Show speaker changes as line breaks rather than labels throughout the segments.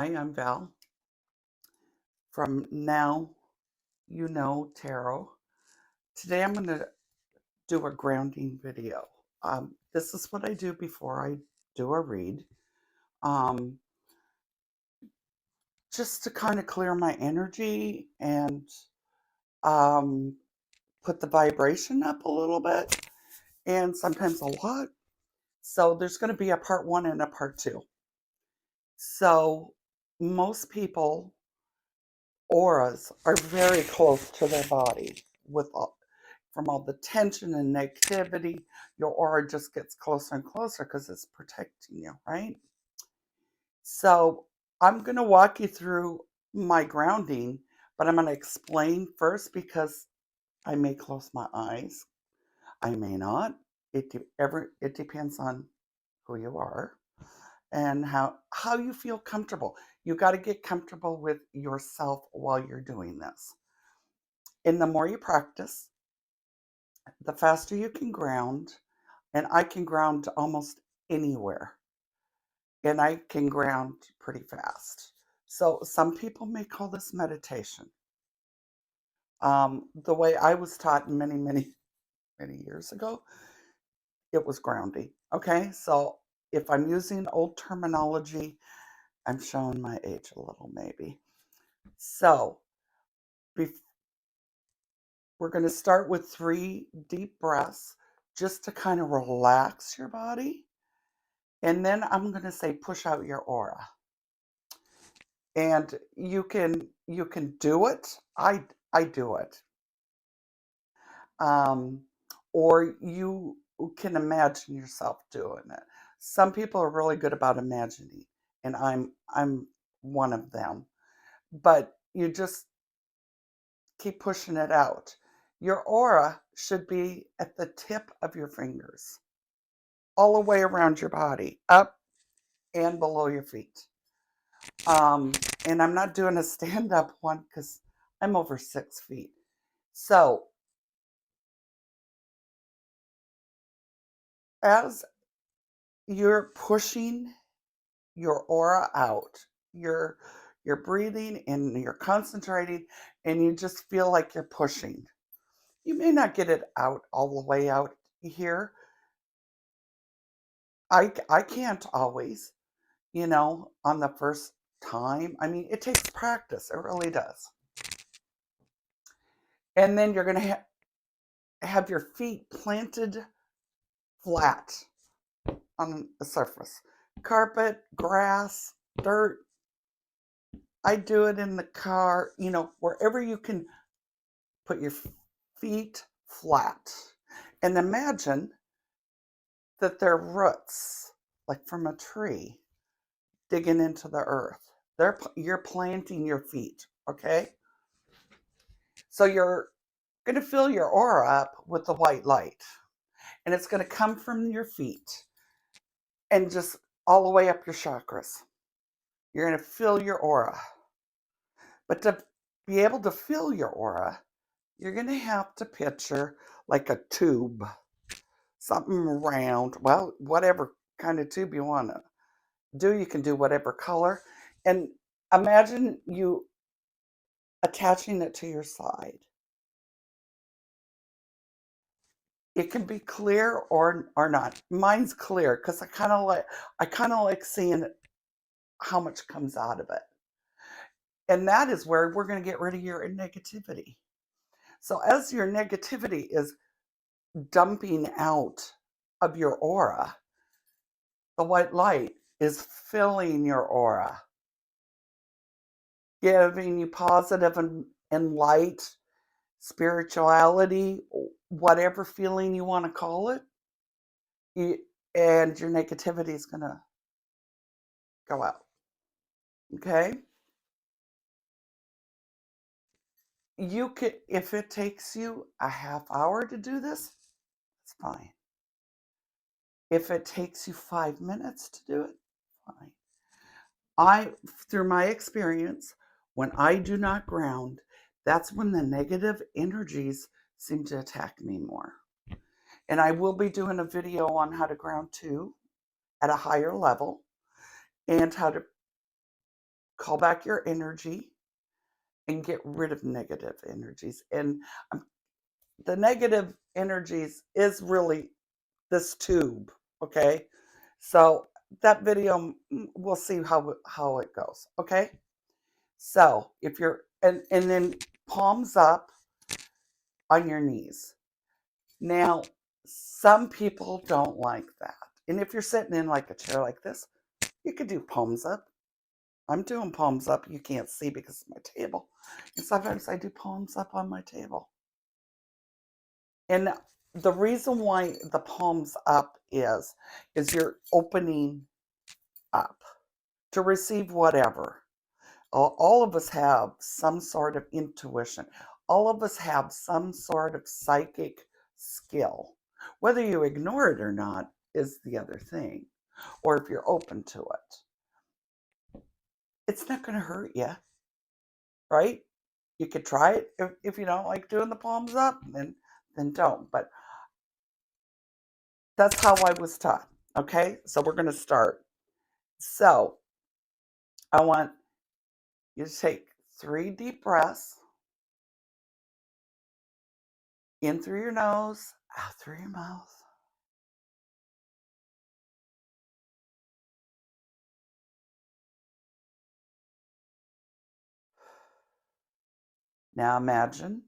Hi, I'm Val from Now You Know Tarot. Today I'm going to do a grounding video. This is what I do before I do a read, um, just to kind of clear my energy and um, put the vibration up a little bit, and sometimes a lot. So there's going to be a part one and a part two. So most people auras are very close to their body from all the tension and negativity. Your aura just gets closer and closer because it's protecting you, right? So I'm going to walk you through my grounding, but I'm going to explain first because I may close my eyes, I may not. It depends on who you are and how you feel comfortable. You got to get comfortable with yourself while you're doing this. And the more you practice, the faster you can ground. And I can ground to almost anywhere. And I can ground pretty fast. So some people may call this meditation. The way I was taught many, many, many years ago, it was grounding. Okay, so if I'm using old terminology, I'm showing my age a little maybe. So we're going to start with 3 deep breaths just to kind of relax your body. And then I'm going to say push out your aura. And you can do it. I do it. Um, or you can imagine yourself doing it. Some people are really good about imagining, and I'm one of them. But you just keep pushing it out. Your aura should be at the tip of your fingers, all the way around your body, up and below your feet. Um, and I'm not doing a stand up one because I'm over 6 feet. So as you're pushing your aura out, you're you're breathing and you're concentrating and you just feel like you're pushing. You may not get it out all the way out here. I can't always, on the first time. I mean, it takes practice. It really does. And then you're going to have your feet planted flat on the surface. Carpet, grass, dirt. I do it in the car, wherever you can put your feet flat. And imagine that they're roots, like from a tree, digging into the earth. You're planting your feet, okay? So you're going to fill your aura up with the white light. And it's going to come from your feet and just all the way up your chakras. You're going to fill your aura. But to be able to fill your aura, you're going to have to picture like a tube, something round, well, whatever kind of tube you want to do. You can do whatever color. And imagine you attaching it to your side. It can be clear or not. Mine's clear because I kind of like seeing how much comes out of it. And that is where we're going to get rid of your negativity. So as your negativity is dumping out of your aura, the white light is filling your aura, giving you positive and light spirituality, whatever feeling you want to call it. You, and your negativity is going to go out. Okay? You could, if it takes you a half hour to do this, it's fine. If it takes you 5 minutes to do it, fine. Through my experience, when I do not ground, that's when the negative energies seem to attack me more. And I will be doing a video on how to ground too at a higher level and how to call back your energy and get rid of negative energies. And the negative energies is really this tube, okay? So that video, we'll see how it goes, okay? So if you're, and then palms up on your knees. Now, some people don't like that. And if you're sitting in like a chair like this, you could do palms up. I'm doing palms up. You can't see because of my table. And sometimes I do palms up on my table. And the reason why the palms up is you're opening up to receive whatever. All of us have some sort of intuition. All of us have some sort of psychic skill. Whether you ignore it or not is the other thing, or if you're open to it. It's not going to hurt you, right? You could try it. If you don't like doing the palms up, then don't. But that's how I was taught. Okay, so we're going to start. So I want you to take 3 deep breaths in through your nose, out through your mouth. Now imagine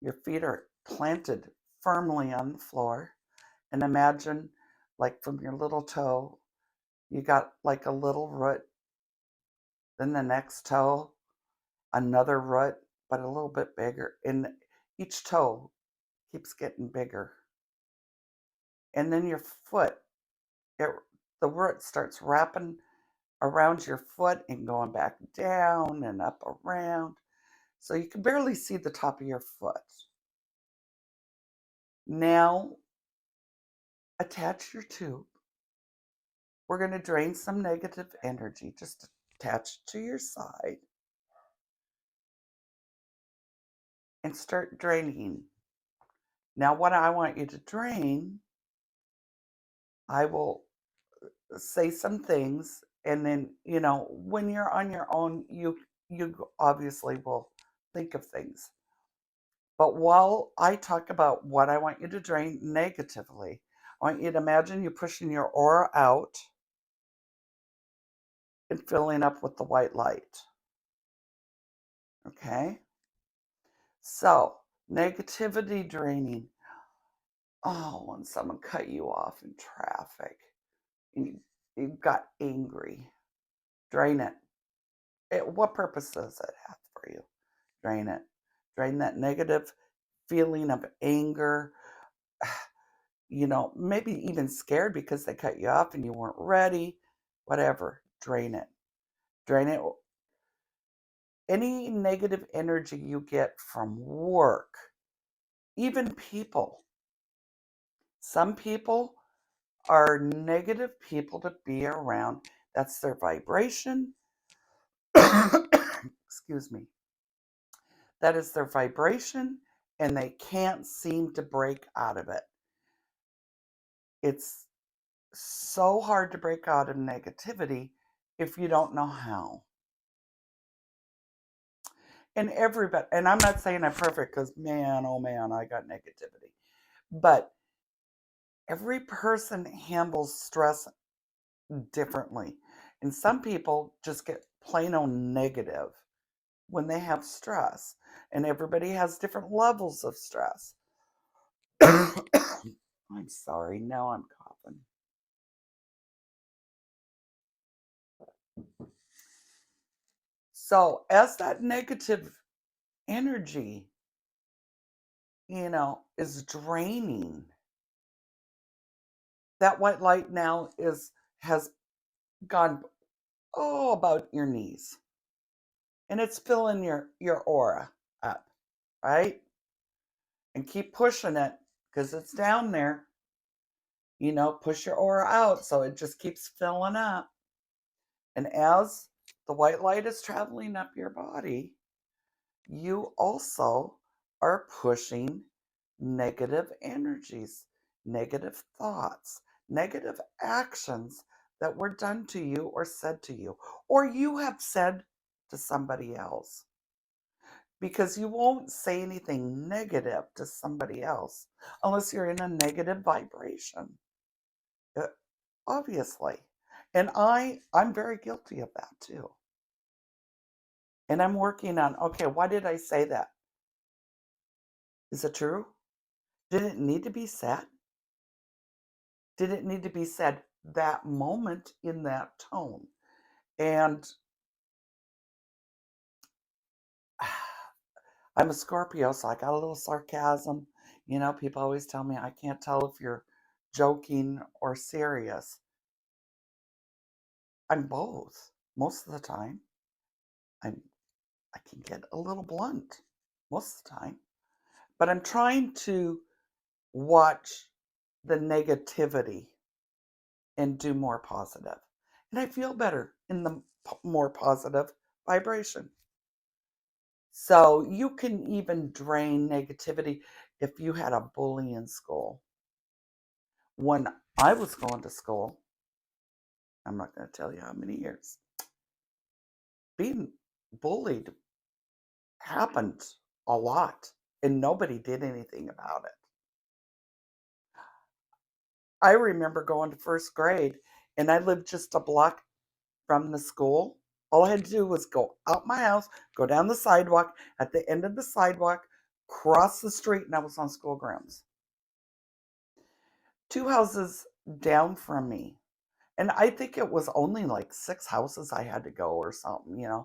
your feet are planted firmly on the floor, and imagine like from your little toe, you got like a little root, then the next toe, another root, but a little bit bigger, and each toe keeps getting bigger. And then your foot, it, the root starts wrapping around your foot and going back down and up around. So you can barely see the top of your foot. Now attach your tube. We're going to drain some negative energy. Just attach it to your side and start draining. Now, what I want you to drain, I will say some things, and then when you're on your own, you obviously will think of things. But while I talk about what I want you to drain negatively, I want you to imagine you pushing your aura out and filling up with the white light. Okay? So, negativity draining. Oh, when someone cut you off in traffic and you got angry, drain it. What purpose does it have for you? Drain it. Drain that negative feeling of anger, maybe even scared because they cut you off and you weren't ready, whatever. Drain it. Drain it. Any negative energy you get from work, even people. Some people are negative people to be around. That's their vibration. Excuse me. That is their vibration, and they can't seem to break out of it. It's so hard to break out of negativity if you don't know how. And everybody, and I'm not saying I'm perfect because man, oh man, I got negativity. But every person handles stress differently. And some people just get plain old negative when they have stress. And everybody has different levels of stress. I'm sorry, now I'm coughing. So, as that negative energy, is draining, that white light now has gone about your knees. And it's filling your aura up, right? And keep pushing it because it's down there. Push your aura out so it just keeps filling up. And as the white light is traveling up your body, you also are pushing negative energies, negative thoughts, negative actions that were done to you or said to you, or you have said to somebody else because you won't say anything negative to somebody else unless you're in a negative vibration. Uh, Obviously. And I'm very guilty of that too. And I'm working on, okay, why did I say that? Is it true? Did it need to be said? Did it need to be said that moment in that tone? And I'm a Scorpio, so I got a little sarcasm. People always tell me I can't tell if you're joking or serious. I'm both most of the time. I'm I can get a little blunt most of the time, but I'm trying to watch the negativity and do more positive. And I feel better in the more positive vibration. So you can even drain negativity if you had a bully in school. When I was going to school, I'm not going to tell you how many years, being bullied happened a lot and nobody did anything about it. I remember going to first grade and I lived just a block from the school. All I had to do was go out my house, go down the sidewalk, at the end of the sidewalk, cross the street, and I was on school grounds. 2 houses down from me. And I think it was only like 6 houses I had to go or something.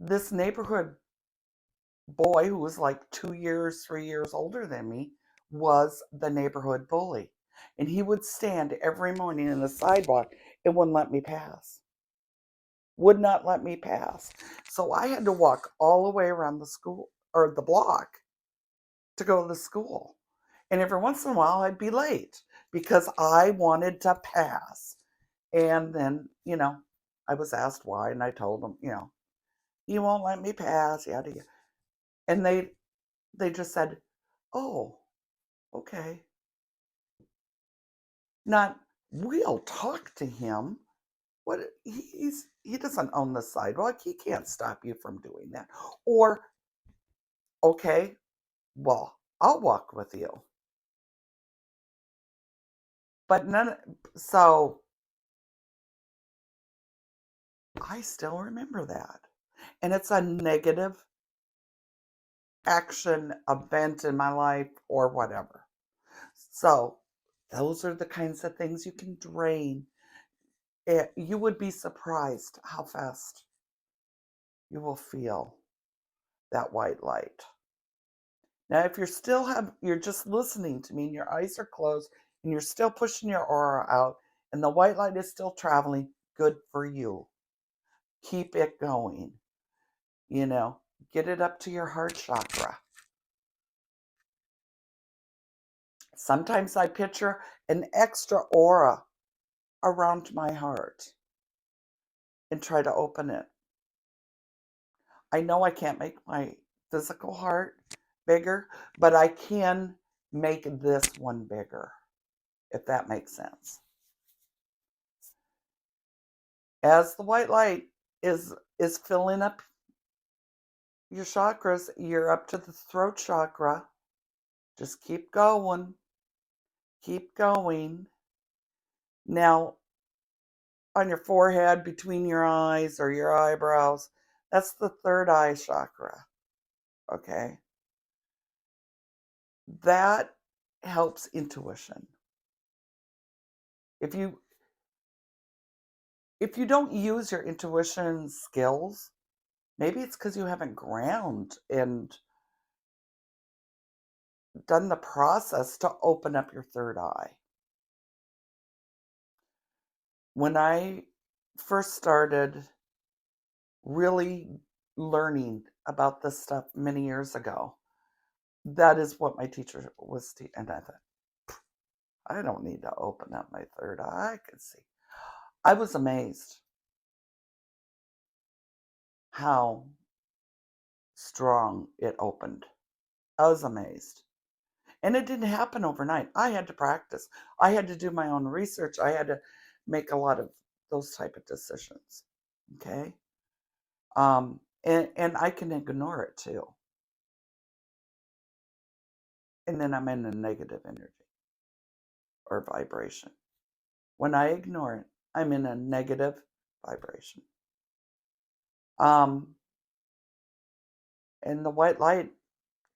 This neighborhood boy who was like 2 years, 3 years older than me was the neighborhood bully. And he would stand every morning in the sidewalk and wouldn't let me pass. Would not let me pass. So I had to walk all the way around the school or the block to go to the school. And every once in a while I'd be late because I wanted to pass. And then, I was asked why, and I told them, you won't let me pass, yada yada. And they just said, "Oh, okay." Not, we'll talk to him. What he doesn't own the sidewalk. He can't stop you from doing that. Or, okay, well, I'll walk with you. But so I still remember that. And it's a negative action event in my life or whatever. So those are the kinds of things you can drain. You would be surprised how fast you will feel that white light. Now, if you're just listening to me and your eyes are closed and you're still pushing your aura out and the white light is still traveling, good for you. Keep it going. Get it up to your heart chakra. Sometimes I picture an extra aura around my heart and try to open it. I know I can't make my physical heart bigger, but I can make this one bigger, if that makes sense. As the white light is filling up your chakras, you're up to the throat chakra. Just keep going. Keep going. Now, on your forehead, between your eyes or your eyebrows, that's the third eye chakra. Okay? That helps intuition. If you don't use your intuition skills, maybe it's because you haven't ground and done the process to open up your third eye. When I first started really learning about this stuff many years ago, that is what my teacher was teaching. And I thought, I don't need to open up my third eye. I could see. I was amazed how strong it opened. I was amazed. And it didn't happen overnight. I had to practice. I had to do my own research. I had to make a lot of those type of decisions. Okay. And I can ignore it too. And then I'm in a negative energy or vibration. When I ignore it, I'm in a negative vibration. Um, and the white light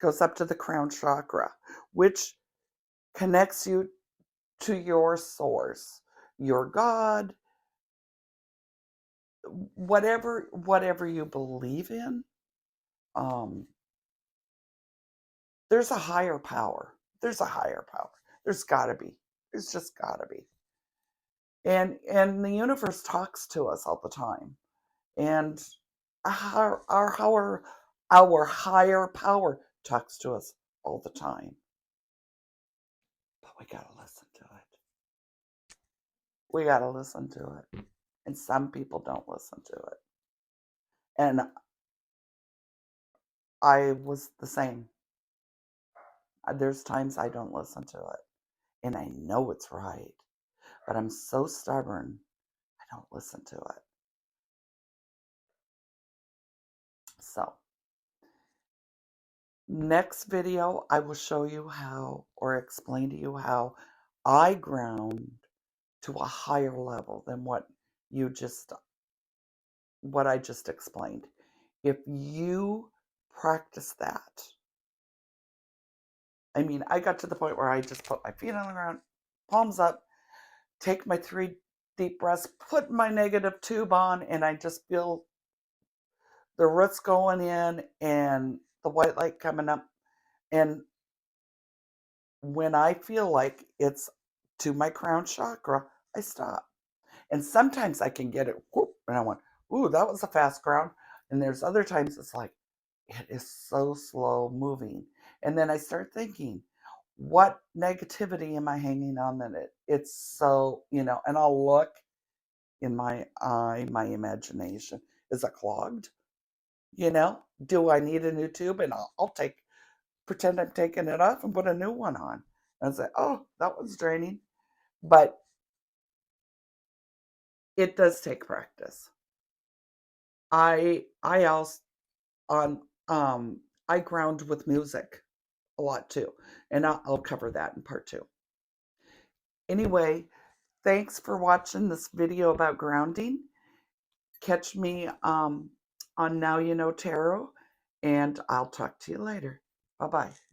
goes up to the crown chakra, which connects you to your source, your God, whatever you believe in. Um, there's a higher power. There's a higher power. There's got to be. There's just got to be. And the universe talks to us all the time. And our higher power talks to us all the time. But we got to listen to it. We got to listen to it. And some people don't listen to it. And I was the same. There's times I don't listen to it. And I know it's right. But I'm so stubborn, I don't listen to it. So, next video, I will show you how, or explain to you how I ground to a higher level than what I just explained. If you practice that, I mean, I got to the point where I just put my feet on the ground, palms up, take my 3 deep breaths, put my negative tube on, and I just feel the roots going in and the white light coming up. And when I feel like it's to my crown chakra, I stop. And sometimes I can get it, whoop, and I went, ooh, that was a fast ground. And there's other times it's like, it is so slow moving. And then I start thinking, what negativity am I hanging on that it's so, and I'll look in my eye, my imagination. Is it clogged? Do I need a new tube? And I'll pretend I'm taking it off and put a new one on. And say, oh, that was draining. But it does take practice. I also on I ground with music a lot too, and I'll cover that in part 2. Anyway, thanks for watching this video about grounding. Catch me on Now You Know Tarot, and I'll talk to you later. Bye bye.